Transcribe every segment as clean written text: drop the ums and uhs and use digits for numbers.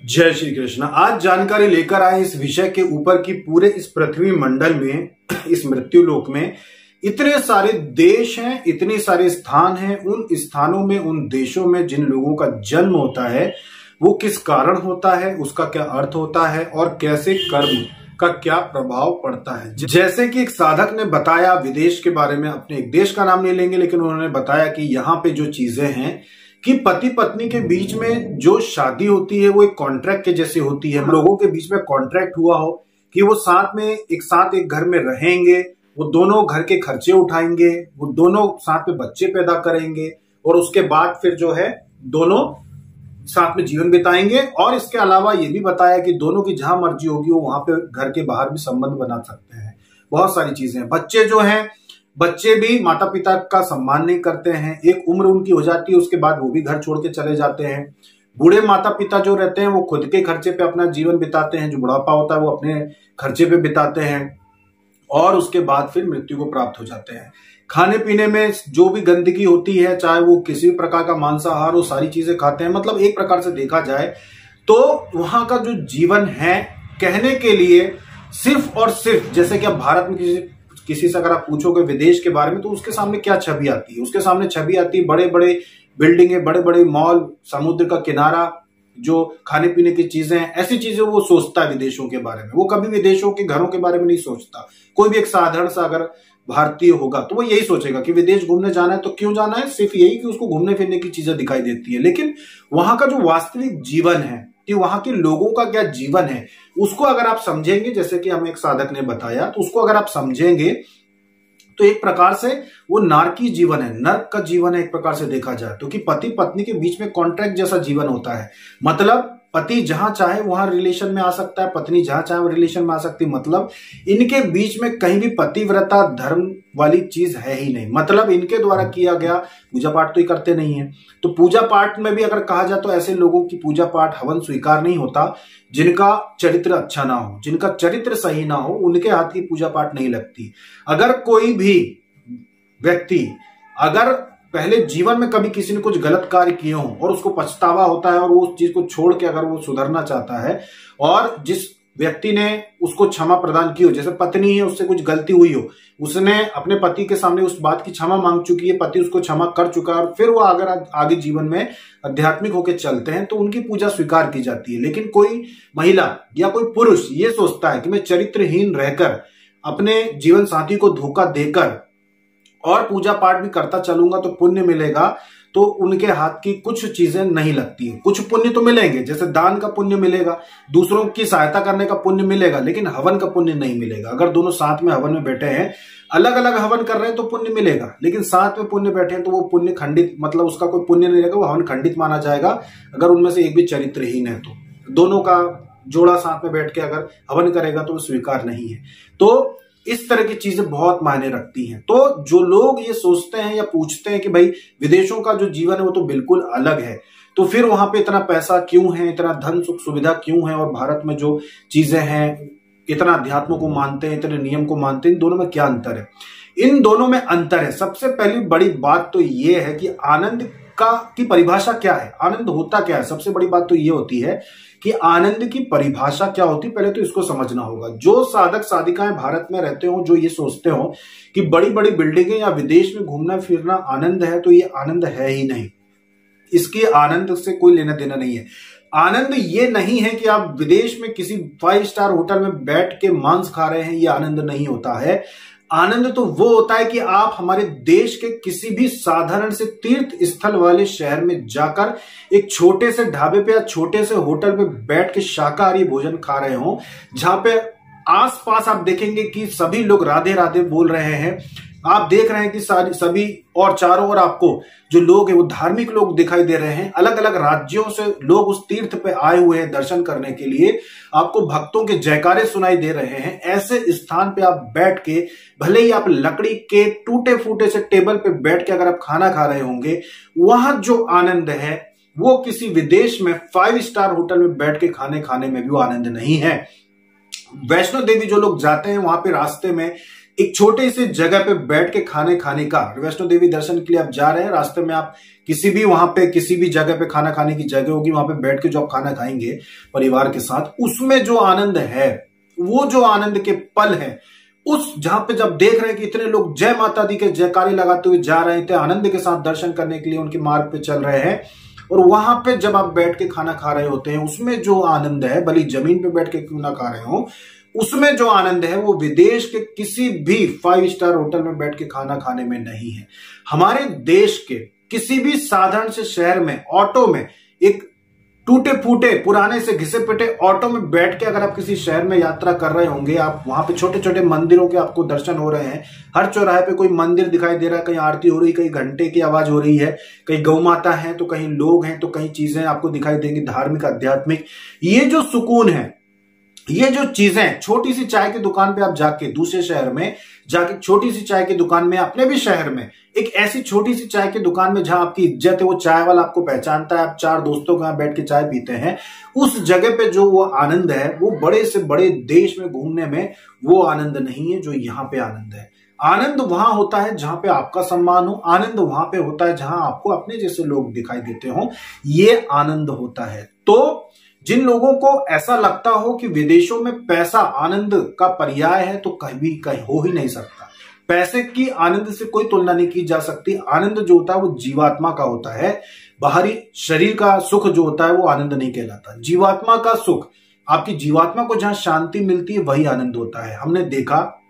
जय श्री कृष्ण। आज जानकारी लेकर आए इस विषय के ऊपर कि पूरे इस पृथ्वी मंडल में, इस मृत्यु लोक में इतने सारे देश हैं, इतने सारे स्थान हैं। उन स्थानों में, उन देशों में जिन लोगों का जन्म होता है वो किस कारण होता है, उसका क्या अर्थ होता है और कैसे कर्म का क्या प्रभाव पड़ता है। जैसे कि एक साधक ने बताया विदेश के बारे में, अपने एक देश का नाम नहीं लेंगे, लेकिन उन्होंने बताया कि यहाँ पे जो चीजें हैं कि पति पत्नी के बीच में जो शादी होती है वो एक कॉन्ट्रैक्ट के जैसे होती है। लोगों के बीच में कॉन्ट्रैक्ट हुआ हो कि वो साथ में एक घर में रहेंगे, वो दोनों घर के खर्चे उठाएंगे, वो दोनों साथ में बच्चे पैदा करेंगे और उसके बाद फिर जो है दोनों साथ में जीवन बिताएंगे। और इसके अलावा ये भी बताया कि दोनों की जहां मर्जी होगी वो वहां पे घर के बाहर भी संबंध बना सकते हैं। बहुत सारी चीजें हैं। बच्चे जो हैं, बच्चे भी माता पिता का सम्मान नहीं करते हैं। एक उम्र उनकी हो जाती है, उसके बाद वो भी घर छोड़ के चले जाते हैं। बूढ़े माता पिता जो रहते हैं वो खुद के खर्चे पे अपना जीवन बिताते हैं। जो बुढ़ापा होता है वो अपने खर्चे पे बिताते हैं और उसके बाद फिर मृत्यु को प्राप्त हो जाते हैं। खाने पीने में जो भी गंदगी होती है, चाहे वो किसी भी प्रकार का मांसाहार, वो सारी चीजें खाते हैं। मतलब एक प्रकार से देखा जाए तो वहां का जो जीवन है, कहने के लिए सिर्फ और सिर्फ, जैसे कि अब भारत में किसी से अगर आप पूछोगे विदेश के बारे में तो उसके सामने क्या छवि आती है? उसके सामने छवि आती है बड़े बड़े बिल्डिंगे, बड़े बड़े मॉल, समुद्र का किनारा, जो खाने पीने की चीजें हैं, ऐसी चीजें वो सोचता है विदेशों के बारे में। वो कभी विदेशों के घरों के बारे में नहीं सोचता। कोई भी एक साधारण सा अगर भारतीय होगा तो वो यही सोचेगा कि विदेश घूमने जाना है। तो क्यों जाना है? सिर्फ यही कि उसको घूमने फिरने की चीजें दिखाई देती है। लेकिन वहां का जो वास्तविक जीवन है कि वहां के लोगों का क्या जीवन है, उसको अगर आप समझेंगे, जैसे कि हमें एक साधक ने बताया, तो उसको अगर आप समझेंगे तो एक प्रकार से वो नारकी जीवन है, नर्क का जीवन है एक प्रकार से देखा जाए तो। कि पति पत्नी के बीच में कॉन्ट्रैक्ट जैसा जीवन होता है। मतलब पति जहां चाहे वहां रिलेशन में आ सकता है, पत्नी जहां चाहे वो रिलेशन में आ सकती है। मतलब इनके बीच में कहीं भी पतिव्रता धर्म वाली चीज है ही नहीं। मतलब इनके द्वारा किया गया पूजा पाठ तो ये करते नहीं है। तो पूजा पाठ में भी अगर कहा जाए तो ऐसे लोगों की पूजा पाठ हवन स्वीकार नहीं होता जिनका चरित्र अच्छा ना हो, जिनका चरित्र सही ना हो, उनके हाथ की पूजा पाठ नहीं लगती। अगर कोई भी व्यक्ति अगर पहले जीवन में कभी किसी ने कुछ गलत कार्य किए हो और उसको पछतावा होता है और वो उस चीज को छोड़ के अगर वो सुधरना चाहता है और जिस व्यक्ति ने उसको क्षमा प्रदान की हो, जैसे पत्नी है, उससे कुछ गलती हुई हो, उसने अपने पति के सामने उस बात की क्षमा मांग चुकी है, पति उसको क्षमा कर चुका है और फिर वो अगर आगे जीवन में आध्यात्मिक होकर चलते हैं तो उनकी पूजा स्वीकार की जाती है। लेकिन कोई महिला या कोई पुरुष ये सोचता है कि मैं चरित्रहीन रहकर अपने जीवन साथी को धोखा देकर और पूजा पाठ भी करता चलूंगा तो पुण्य मिलेगा, तो उनके हाथ की कुछ चीजें नहीं लगती है। कुछ पुण्य तो मिलेंगे, जैसे दान का पुण्य मिलेगा, दूसरों की सहायता करने का पुण्य मिलेगा, लेकिन हवन का पुण्य नहीं मिलेगा। अगर दोनों साथ में हवन में बैठे हैं, अलग अलग हवन कर रहे हैं तो पुण्य मिलेगा, लेकिन साथ में पुण्य बैठे हैं तो वो पुण्य खंडित, मतलब उसका कोई पुण्य नहीं रहेगा, वो हवन खंडित माना जाएगा अगर उनमें से एक भी चरित्रहीन है तो। दोनों का जोड़ा साथ में बैठ के अगर हवन करेगा तो वो स्वीकार नहीं है। तो इस तरह की चीजें बहुत मायने रखती हैं। तो जो लोग ये सोचते हैं या पूछते हैं कि भाई विदेशों का जो जीवन है वो तो बिल्कुल अलग है, तो फिर वहां पे इतना पैसा क्यों है, इतना धन सुख सुविधा क्यों है, और भारत में जो चीजें हैं, इतना अध्यात्म को मानते हैं, इतने नियम को मानते हैं, इन दोनों में क्या अंतर है? इन दोनों में अंतर है। सबसे पहली बड़ी बात तो ये है कि आनंद की परिभाषा क्या है, आनंद होता क्या है। सबसे बड़ी बात तो ये होती है कि आनंद की परिभाषा क्या होती है, पहले तो इसको समझना होगा। जो साधक साधिकाएं भारत में रहते हो, जो ये सोचते हो कि बड़ी बड़ी बिल्डिंगें या विदेश में घूमना फिरना आनंद है, तो ये आनंद है ही नहीं। इसके आनंद से कोई लेना देना नहीं है। आनंद ये नहीं है कि आप विदेश में किसी 5 स्टार होटल में बैठ के मांस खा रहे हैं, ये आनंद नहीं होता है। आनंद तो वो होता है कि आप हमारे देश के किसी भी साधारण से तीर्थ स्थल वाले शहर में जाकर एक छोटे से ढाबे पे या छोटे से होटल पे बैठ के शाकाहारी भोजन खा रहे हो, जहां पे आसपास आप देखेंगे कि सभी लोग राधे राधे बोल रहे हैं। आप देख रहे हैं कि सभी और चारों ओर आपको जो लोग हैं वो धार्मिक लोग दिखाई दे रहे हैं। अलग अलग राज्यों से लोग उस तीर्थ पे आए हुए हैं दर्शन करने के लिए। आपको भक्तों के जयकारे सुनाई दे रहे हैं। ऐसे स्थान पे आप बैठ के, भले ही आप लकड़ी के टूटे फूटे से टेबल पे बैठ के अगर आप खाना खा रहे होंगे, वहां जो आनंद है वो किसी विदेश में 5 स्टार होटल में बैठ के खाने में भी वो आनंद नहीं है। वैष्णो देवी जो लोग जाते हैं वहां पे रास्ते में एक छोटे से जगह पे बैठ के खाने का, वैष्णो देवी दर्शन के लिए आप जा रहे हैं, रास्ते में आप किसी भी वहां पे किसी भी जगह पे खाना खाने की जगह होगी, वहां पे बैठ के जो आप खाना खाएंगे परिवार के साथ, उसमें जो आनंद है, वो जो आनंद के पल है, उस जहां पे जब देख रहे हैं कि इतने लोग जय माता दी के जयकारे लगाते हुए जा रहे थे, आनंद के साथ दर्शन करने के लिए उनके मार्ग पे चल रहे हैं, और वहां पे जब आप बैठ के खाना खा रहे होते हैं, उसमें जो आनंद है, भले जमीन पे बैठ के क्यों ना खा रहे हो, उसमें जो आनंद है वो विदेश के किसी भी 5 स्टार होटल में बैठ के खाना खाने में नहीं है। हमारे देश के किसी भी साधारण से शहर में ऑटो में, एक टूटे फूटे पुराने से घिसे पिटे ऑटो में बैठ के अगर आप किसी शहर में यात्रा कर रहे होंगे, आप वहां पे छोटे छोटे मंदिरों के आपको दर्शन हो रहे हैं, हर चौराहे पे कोई मंदिर दिखाई दे रहा है, कहीं आरती हो रही, कहीं घंटे की आवाज हो रही है, कहीं गौ माता है तो कहीं लोग हैं, तो कहीं चीजें आपको दिखाई देंगी धार्मिक आध्यात्मिक। ये जो सुकून है, ये जो चीजें, छोटी सी चाय की दुकान पे आप जाके दूसरे शहर में जाके, छोटी सी चाय की दुकान में अपने भी शहर में एक ऐसी छोटी सी चाय की दुकान में जहां आपकी इज्जत है, वो चाय वाला आपको पहचानता है, आप 4 दोस्तों के यहां बैठ के चाय पीते हैं, उस जगह पे जो वो आनंद है, वो बड़े से बड़े देश में घूमने में वो आनंद नहीं है जो यहाँ पे आनंद है। आनंद वहां होता है जहां पे आपका सम्मान हो, आनंद वहां पे होता है जहां आपको अपने जैसे लोग दिखाई देते हो, ये आनंद होता है। तो जिन लोगों को ऐसा लगता हो कि विदेशों में पैसा आनंद का पर्याय है, तो कहीं हो ही नहीं सकता। पैसे की आनंद से कोई तुलना नहीं की जा सकती। आनंद जो होता है वो जीवात्मा का होता है, बाहरी शरीर का सुख जो होता है वो आनंद नहीं कहलाता। जीवात्मा का सुख, आपकी जीवात्मा को जहां शांति मिलती है वही आनंद होता है। हमने देखा,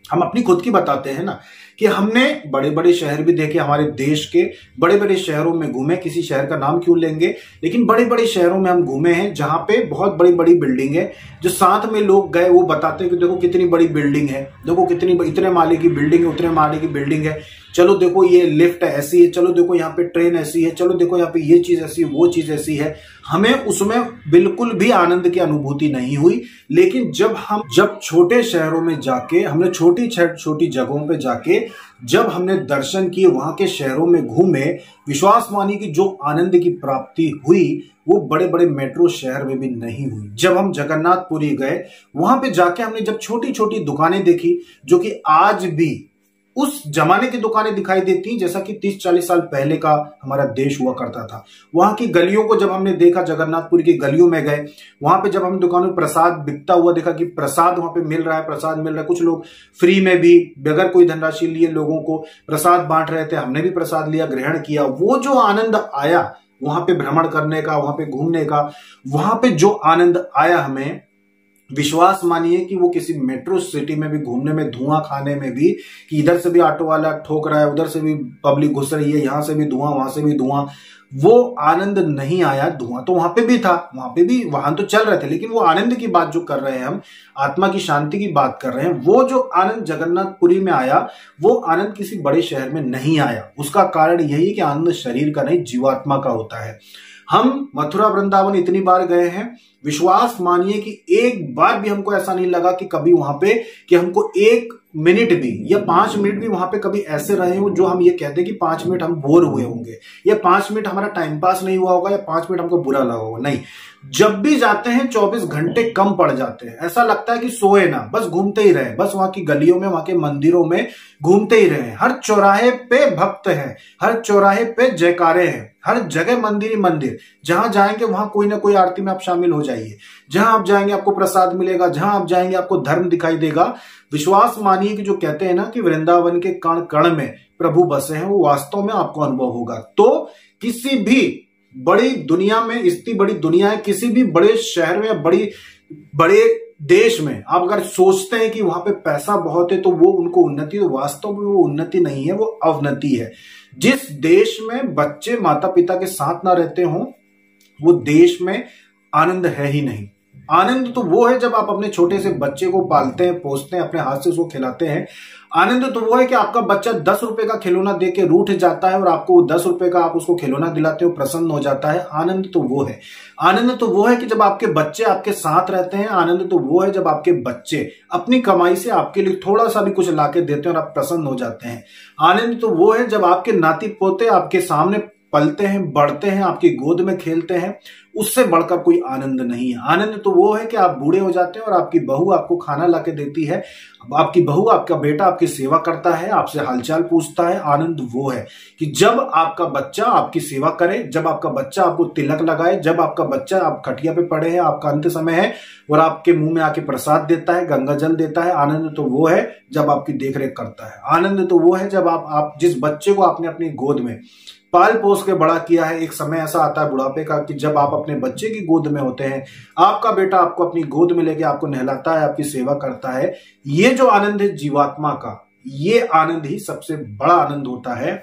हम अपनी खुद की बताते हैं ना, कि हमने बड़े बड़े शहर भी देखे, हमारे देश के बड़े बड़े शहरों में घूमे, किसी शहर का नाम क्यों लेंगे, लेकिन बड़े बड़े शहरों में हम घूमे हैं जहां पे बहुत बड़ी बड़ी बिल्डिंग है, जो साथ में लोग गए वो बताते हैं कि देखो कितनी बड़ी बिल्डिंग है, देखो कितनी, इतने माले की बिल्डिंग है, उतने माले की बिल्डिंग है, चलो देखो ये लिफ्ट ऐसी है, चलो देखो यहाँ पे ट्रेन ऐसी है, चलो देखो यहाँ पे ये चीज ऐसी है, वो चीज ऐसी है। हमें उसमें बिल्कुल भी आनंद की अनुभूति नहीं हुई। लेकिन जब छोटे शहरों में जाके, हमने छोटी छोटी जगहों पे जाके जब हमने दर्शन किए, वहां के शहरों में घूमे, विश्वास मानिए कि जो आनंद की प्राप्ति हुई वो बड़े बड़े मेट्रो शहर में भी नहीं हुई। जब हम जगन्नाथपुरी गए, वहां पे जाके हमने जब छोटी छोटी दुकानें देखी, जो कि आज भी उस जमाने की दुकानें दिखाई देती जैसा कि 30-40 साल पहले का हमारा देश हुआ करता था। वहां की गलियों को जब हमने देखा, जगन्नाथपुरी की गलियों में गए, वहां पे जब हम दुकानों में प्रसाद बिकता हुआ देखा कि प्रसाद वहां पे मिल रहा है, प्रसाद मिल रहा है, कुछ लोग फ्री में भी बगैर कोई धनराशि लिए लोगों को प्रसाद बांट रहे थे, हमने भी प्रसाद लिया, ग्रहण किया। वो जो आनंद आया वहां पे भ्रमण करने का, वहां पे घूमने का, वहां पे जो आनंद आया हमें, विश्वास मानिए कि वो किसी मेट्रो सिटी में भी घूमने में, धुआं खाने में भी, कि इधर से भी ऑटो वाला ठोक रहा है, उधर से भी पब्लिक घुस रही है, यहां से भी धुआं, वहां से भी धुआं, वो आनंद नहीं आया। धुआं तो वहां पे भी था, वहां पे भी वाहन तो चल रहे थे, लेकिन वो आनंद की बात जो कर रहे हैं हम, आत्मा की शांति की बात कर रहे हैं, वो जो आनंद जगन्नाथपुरी में आया, वो आनंद किसी बड़े शहर में नहीं आया। उसका कारण यही है कि आनंद शरीर का नहीं, जीवात्मा का होता है। हम मथुरा वृंदावन इतनी बार गए हैं, विश्वास मानिए कि एक बार भी हमको ऐसा नहीं लगा कि कभी वहां पे, कि हमको 1 मिनट भी या 5 मिनट भी वहां पे कभी ऐसे रहे हो जो हम ये कहते हैं कि 5 मिनट हम बोर हुए होंगे, या 5 मिनट हमारा टाइम पास नहीं हुआ होगा, या 5 मिनट हमको बुरा लगा होगा। नहीं, जब भी जाते हैं 24 घंटे कम पड़ जाते हैं। ऐसा लगता है कि सोए ना, बस घूमते ही रहे, बस वहां की गलियों में, वहां के मंदिरों में घूमते ही रहे। हर चौराहे पे भक्त हैं, हर चौराहे पे जयकारे हैं, हर जगह मंदिर ही मंदिर। जहां जाएंगे वहां कोई ना कोई आरती में आप शामिल हो जाइए, जहां आप जाएंगे आपको प्रसाद मिलेगा, जहां आप जाएंगे आपको धर्म दिखाई देगा। विश्वास मानिए कि जो कहते हैं ना कि वृंदावन के कण कण में प्रभु बसे हैं, वो वास्तव में आपको अनुभव होगा। तो किसी भी बड़ी दुनिया में, इतनी बड़ी दुनिया है, किसी भी बड़े शहर में या बड़े देश में आप अगर सोचते हैं कि वहां पे पैसा बहुत है तो वो उनको उन्नति, तो वास्तव में वो उन्नति नहीं है, वो अवनति है। जिस देश में बच्चे माता पिता के साथ ना रहते हों, वो देश में आनंद है ही नहीं। आनंद तो वो है जब आप अपने छोटे से बच्चे को पालते हैं, पोसते हैं, अपने हाथ से उसको खिलाते हैं। आनंद तो वो है कि आपका बच्चा 10 रुपए का खिलौना दे के रूठ जाता है और आपको 10 रुपए का आप उसको खिलौना दिलाते हो, प्रसन्न हो जाता है। आनंद तो वो है। आनंद तो वो है कि जब आपके बच्चे आपके साथ रहते हैं। आनंद तो वो है जब आपके बच्चे अपनी कमाई से आपके लिए थोड़ा सा भी कुछ लाके देते हैं और आप प्रसन्न हो जाते हैं। आनंद तो वो है जब आपके नाती पोते आपके सामने पलते हैं, बढ़ते हैं, आपकी गोद में खेलते हैं, उससे बढ़कर कोई आनंद नहीं है। आनंद तो वो है कि आप बूढ़े हो जाते हैं और आपकी बहू आपको खाना ला के देती है, आपकी बहू, आपका बेटा आपकी सेवा करता है, आपसे हालचाल पूछता है। आनंद वो है कि जब आपका बच्चा आपकी सेवा करे, जब आपका बच्चा आपको तिलक लगाए, जब आपका बच्चा, आप खटिया पे पड़े हैं, आपका अंत समय है और आपके मुंह में आके प्रसाद देता है, गंगा जल देता है। आनंद तो वो है जब आपकी देखरेख करता है। आनंद तो वो है जब आप जिस बच्चे को आपने अपनी गोद में पाल पोस के बड़ा किया है, एक समय ऐसा आता है बुढ़ापे का कि जब आप अपने बच्चे की गोद में होते हैं, आपका बेटा आपको अपनी गोद में लेके आपको नहलाता है, आपकी सेवा करता है। ये जो आनंद है जीवात्मा का, ये आनंद ही सबसे बड़ा आनंद होता है।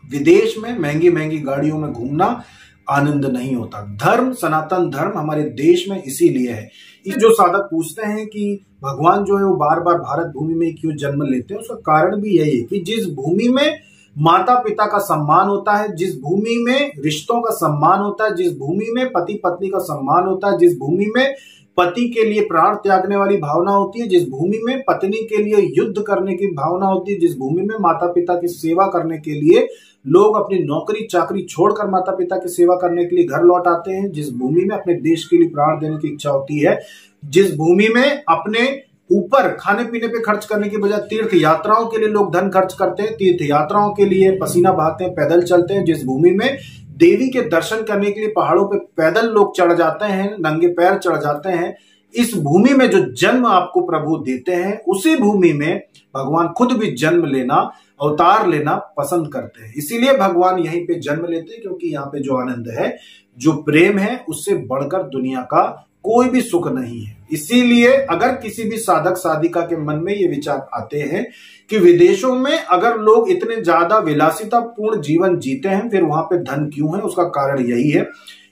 विदेश में महंगी महंगी गाड़ियों में घूमना आनंद नहीं होता। धर्म, सनातन धर्म हमारे देश में इसीलिए है। इस जो साधक पूछते हैं कि भगवान जो है वो बार बार भारत भूमि में क्यों जन्म लेते हैं, उसका कारण भी यही है कि जिस भूमि में माता पिता का सम्मान होता है, जिस भूमि में रिश्तों का सम्मान होता है, जिस भूमि में पति पत्नी का सम्मान होता है, जिस भूमि में पति के लिए प्राण त्यागने वाली भावना होती है, जिस भूमि में पत्नी के लिए युद्ध करने की भावना होती है, जिस भूमि में माता पिता की सेवा करने के लिए लोग अपनी नौकरी चाकरी छोड़कर माता पिता की सेवा करने के लिए घर लौट आते हैं, जिस भूमि में अपने देश के लिए प्राण देने की इच्छा होती है, जिस भूमि में अपने ऊपर खाने पीने पे खर्च करने की बजाय तीर्थ यात्राओं के लिए लोग धन खर्च करते हैं, तीर्थ यात्राओं के लिए पसीना बहाते हैं, पैदल चलते हैं, जिस भूमि में देवी के दर्शन करने के लिए पहाड़ों पे पैदल लोग चढ़ जाते हैं, नंगे पैर चढ़ जाते हैं, इस भूमि में जो जन्म आपको प्रभु देते हैं, उसी भूमि में भगवान खुद भी जन्म लेना, अवतार लेना पसंद करते हैं। इसीलिए भगवान यहीं पे जन्म लेते हैं, क्योंकि यहाँ पे जो आनंद है, जो प्रेम है, उससे बढ़कर दुनिया का कोई भी सुख नहीं है। इसीलिए अगर किसी भी साधक साधिका के मन में ये विचार आते हैं कि विदेशों में अगर लोग इतने ज्यादा विलासितापूर्ण जीवन जीते हैं, फिर वहां पे धन क्यों है, उसका कारण यही है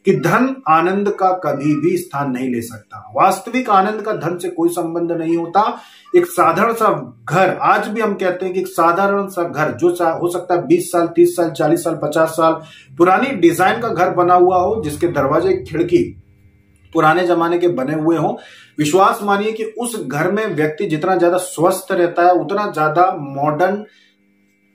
कि धन आनंद का कभी भी स्थान नहीं ले सकता। वास्तविक आनंद का धन से कोई संबंध नहीं होता। एक साधारण सा घर, आज भी हम कहते हैं कि एक साधारण सा घर जो हो सकता है 20 साल 30 साल 40 साल 50 साल पुरानी डिजाइन का घर बना हुआ हो, जिसके दरवाजे खिड़की पुराने जमाने के बने हुए हों, विश्वास मानिए कि उस घर में व्यक्ति जितना ज्यादा स्वस्थ रहता है, उतना ज्यादा मॉडर्न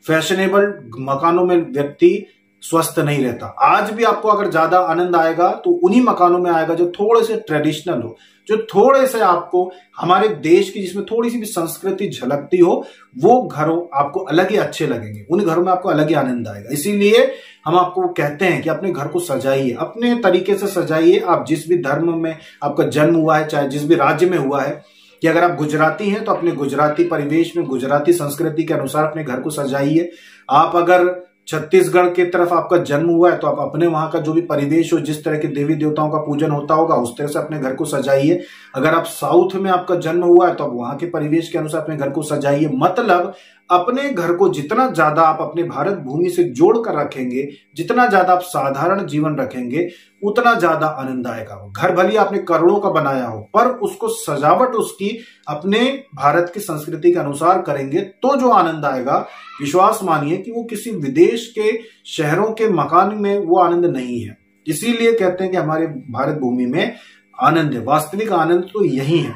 फैशनेबल मकानों में व्यक्ति स्वस्थ नहीं रहता। आज भी आपको अगर ज्यादा आनंद आएगा तो उन्हीं मकानों में आएगा जो थोड़े से ट्रेडिशनल हो, जो थोड़े से आपको हमारे देश की, जिसमें थोड़ी सी भी संस्कृति झलकती हो, वो घरों आपको अलग ही अच्छे लगेंगे, उन घरों में आपको अलग ही आनंद आएगा। इसीलिए हम आपको कहते हैं कि अपने घर को सजाइए, अपने तरीके से सजाइए। आप जिस भी धर्म में आपका जन्म हुआ है, चाहे जिस भी राज्य में हुआ है, कि अगर आप गुजराती हैं तो अपने गुजराती परिवेश में, गुजराती संस्कृति के अनुसार अपने घर को सजाइए। आप अगर छत्तीसगढ़ की तरफ आपका जन्म हुआ है तो आप अपने वहां का जो भी परिवेश हो, जिस तरह के देवी देवताओं का पूजन होता होगा, उस तरह से अपने घर को सजाइए। अगर आप साउथ में आपका जन्म हुआ है तो आप वहां के परिवेश के अनुसार अपने घर को सजाइए। मतलब अपने घर को जितना ज्यादा आप अपने भारत भूमि से जोड़कर रखेंगे, जितना ज्यादा आप साधारण जीवन रखेंगे, उतना ज्यादा आनंद आएगा। घर भले आपने करोड़ों का बनाया हो, पर उसको सजावट उसकी अपने भारत की संस्कृति के अनुसार करेंगे तो जो आनंद आएगा, विश्वास मानिए कि वो किसी विदेश के शहरों के मकान में वो आनंद नहीं है। इसीलिए कहते हैं कि हमारे भारत भूमि में आनंद है, वास्तविक आनंद तो यही है।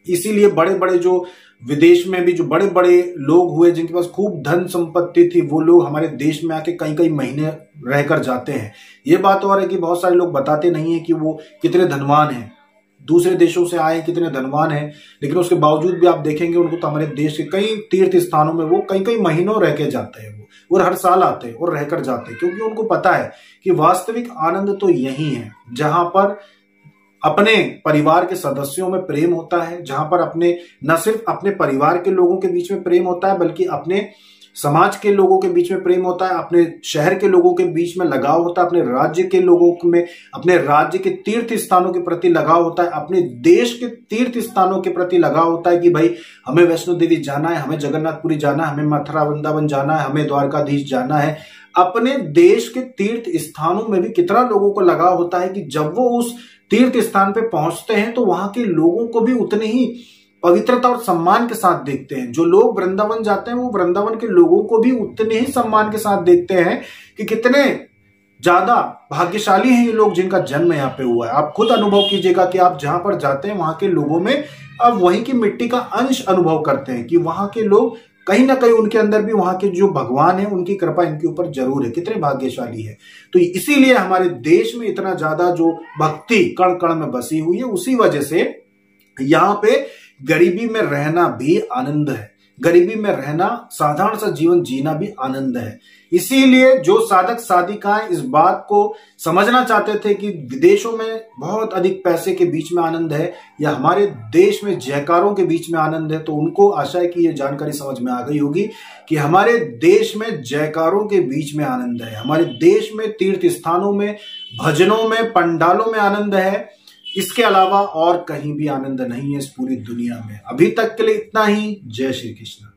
इसीलिए बड़े बड़े जो विदेश में भी जो बड़े बड़े लोग हुए, जिनके पास खूब धन संपत्ति थी, वो लोग हमारे देश में आके कई कई महीने रहकर जाते हैं। ये बात और है कि बहुत सारे लोग बताते नहीं है कि वो कितने धनवान हैं, दूसरे देशों से आए कितने धनवान हैं, लेकिन उसके बावजूद भी आप देखेंगे उनको तो हमारे देश के कई तीर्थ स्थानों में वो कई कई महीनों रह के जाते हैं, वो हर साल आते हैं और रहकर जाते हैं, क्योंकि उनको पता है कि वास्तविक आनंद तो यही है जहां पर अपने परिवार के सदस्यों में प्रेम होता है, जहां पर अपने न सिर्फ अपने परिवार के लोगों के बीच में प्रेम होता है, बल्कि अपने समाज के लोगों के बीच में प्रेम होता है, अपने शहर के लोगों के बीच में लगाव होता है, अपने राज्य के लोगों में, अपने राज्य के तीर्थ स्थानों के प्रति लगाव होता है, अपने देश के तीर्थ स्थानों के प्रति लगाव होता है कि भाई हमें वैष्णो देवी जाना है, हमें जगन्नाथपुरी जाना है, हमें मथुरा वृंदावन जाना है, हमें द्वारकाधीश जाना है। अपने देश के तीर्थ स्थानों में भी कितना लोगों को लगाव होता है कि जब वो उस तीर्थ स्थान पे पहुंचते हैं तो वहां के लोगों को भी उतने ही पवित्रता और सम्मान के साथ देखते हैं। जो लोग वृंदावन जाते हैं वो वृंदावन के लोगों को भी उतने ही सम्मान के साथ देखते हैं कि कितने ज्यादा भाग्यशाली हैं ये लोग जिनका जन्म यहाँ पे हुआ है। आप खुद अनुभव कीजिएगा कि आप जहां पर जाते हैं वहां के लोगों में आप वहीं की मिट्टी का अंश अनुभव करते हैं कि वहां के लोग कहीं ना कहीं उनके अंदर भी वहां के जो भगवान है उनकी कृपा इनके ऊपर जरूर है। कितने भाग्यशाली है। तो इसीलिए हमारे देश में इतना ज्यादा जो भक्ति कण कण में बसी हुई है, उसी वजह से यहाँ पे गरीबी में रहना भी आनंद है, गरीबी में रहना, साधारण सा जीवन जीना भी आनंद है। इसीलिए जो साधक साधिकाएं इस बात को समझना चाहते थे कि विदेशों में बहुत अधिक पैसे के बीच में आनंद है या हमारे देश में जयकारों के बीच में आनंद है, तो उनको आशा है कि ये जानकारी समझ में आ गई होगी कि हमारे देश में जयकारों के बीच में आनंद है, हमारे देश में तीर्थ स्थानों में, भजनों में, पंडालों में आनंद है। इसके अलावा और कहीं भी आनंद नहीं है इस पूरी दुनिया में। अभी तक के लिए इतना ही। जय श्री कृष्ण।